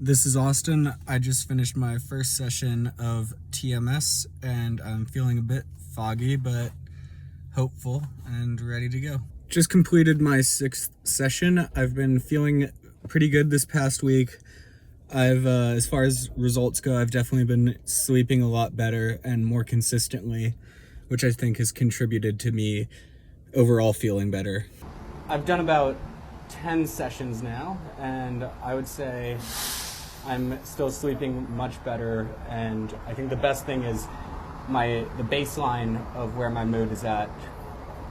This is Austin. I just finished my first session of TMS and I'm feeling a bit foggy but hopeful and ready to go. Just completed my 6th session. I've been feeling pretty good this past week. As far as results go, I've definitely been sleeping a lot better and more consistently, which I think has contributed to me overall feeling better. I've done about 10 sessions now, and I would say I'm still sleeping much better, and I think the best thing is the baseline of where my mood is at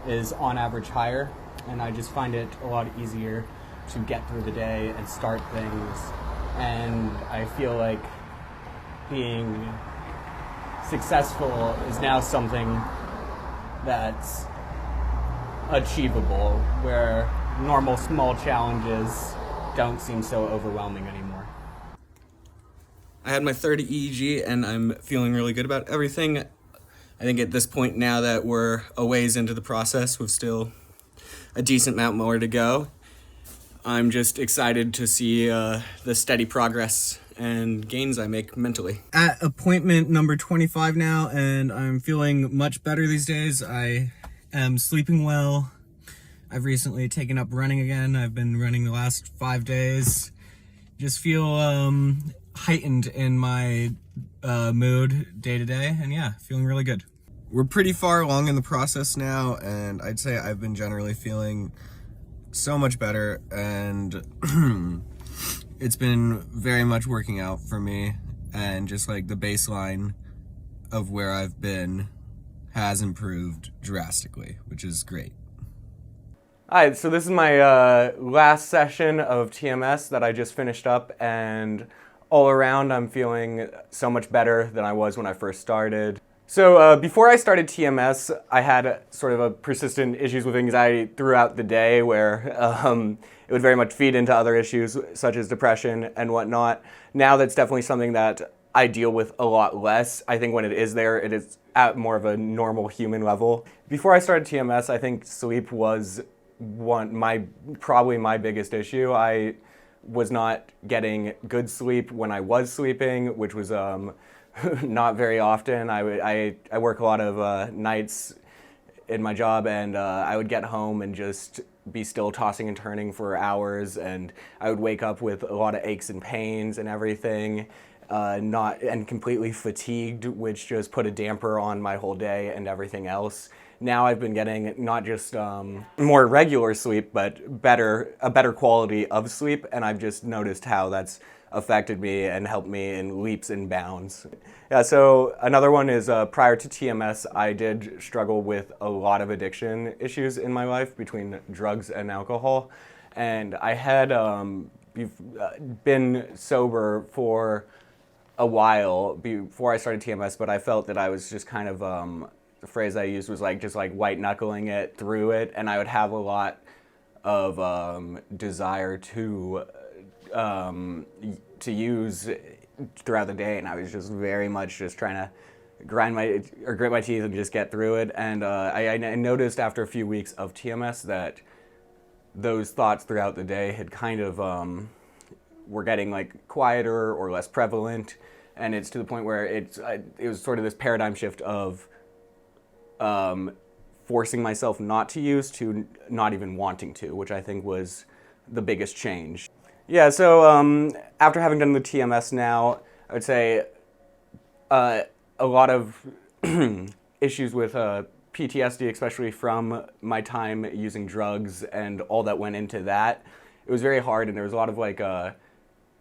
is on average higher, and I just find it a lot easier to get through the day and start things, and I feel like being successful is now something that's achievable, where normal small challenges don't seem so overwhelming anymore. I had my third EEG and I'm feeling really good about everything. I think at this point, now that we're a ways into the process with still a decent amount more to go, I'm just excited to see the steady progress and gains I make mentally. At appointment number 25 now, and I'm feeling much better these days. I am sleeping well. I've recently taken up running again. I've been running the last 5 days. Just feel heightened in my mood day to day, and yeah, feeling really good. We're pretty far along in the process now, and I'd say I've been generally feeling so much better, and it's been very much working out for me, and just like the baseline of where I've been has improved drastically, which is great. Alright, so this is my last session of TMS that I just finished up, and all around I'm feeling so much better than I was when I first started. So before I started TMS, I had sort of a persistent issues with anxiety throughout the day, where it would very much feed into other issues such as depression and whatnot. Now that's definitely something that I deal with a lot less. I think when it is there, it is at more of a normal human level. Before I started TMS, I think sleep was probably my biggest issue. I was not getting good sleep when I was sleeping, which was not very often. I work a lot of nights in my job, and I would get home and just be still tossing and turning for hours, and I would wake up with a lot of aches and pains and everything, and completely fatigued, which just put a damper on my whole day and everything else. Now I've been getting not just more regular sleep, but a better quality of sleep, and I've just noticed how that's affected me and helped me in leaps and bounds. Yeah, so another one is prior to TMS, I did struggle with a lot of addiction issues in my life between drugs and alcohol, and I had been sober for a while before I started TMS, but I felt that I was just kind of the phrase I used was just white knuckling it through it, and I would have a lot of desire to use throughout the day, and I was just very much just trying to grit my teeth and just get through it. And I noticed after a few weeks of TMS that those thoughts throughout the day had kind of were getting quieter or less prevalent, and it's to the point where it was sort of this paradigm shift of forcing myself not to use to not even wanting to, which I think was the biggest change. Yeah, so after having done the TMS now, I would say a lot of issues with PTSD, especially from my time using drugs and all that went into that. It was very hard, and there was a lot of I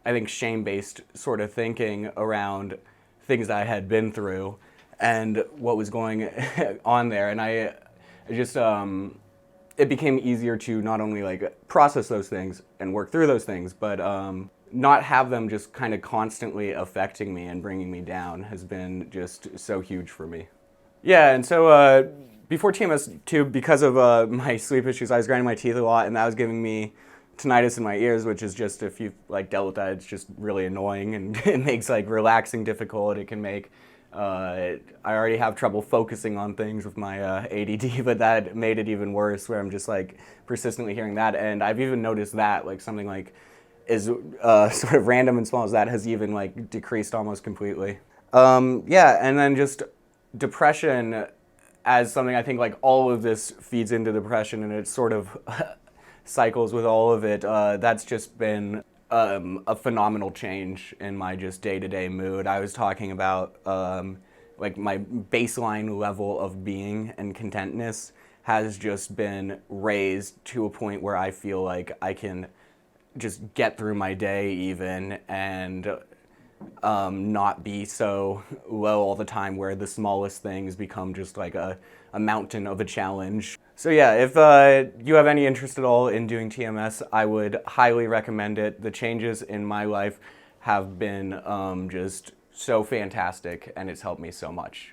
think shame-based sort of thinking around things that I had been through and what was going on there, and I just it became easier to not only process those things and work through those things, but not have them just kind of constantly affecting me and bringing me down has been just so huge for me. Yeah, and so before TMS too, because of my sleep issues, I was grinding my teeth a lot, and that was giving me tinnitus in my ears, which is just, if you've dealt with that, it's just really annoying, and it makes relaxing difficult. It can make I already have trouble focusing on things with my ADD, but that made it even worse, where I'm just persistently hearing that. And I've even noticed that something is sort of random and small as that has even like decreased almost completely. Yeah, and then just depression as something, I think like all of this feeds into depression and it sort of cycles with all of it. That's just been a phenomenal change in my just day-to-day mood. I was talking about like my baseline level of being and contentness has just been raised to a point where I feel like I can just get through my day even and not be so low all the time where the smallest things become just like a mountain of a challenge. So yeah, if you have any interest at all in doing TMS, I would highly recommend it. The changes in my life have been just so fantastic and it's helped me so much.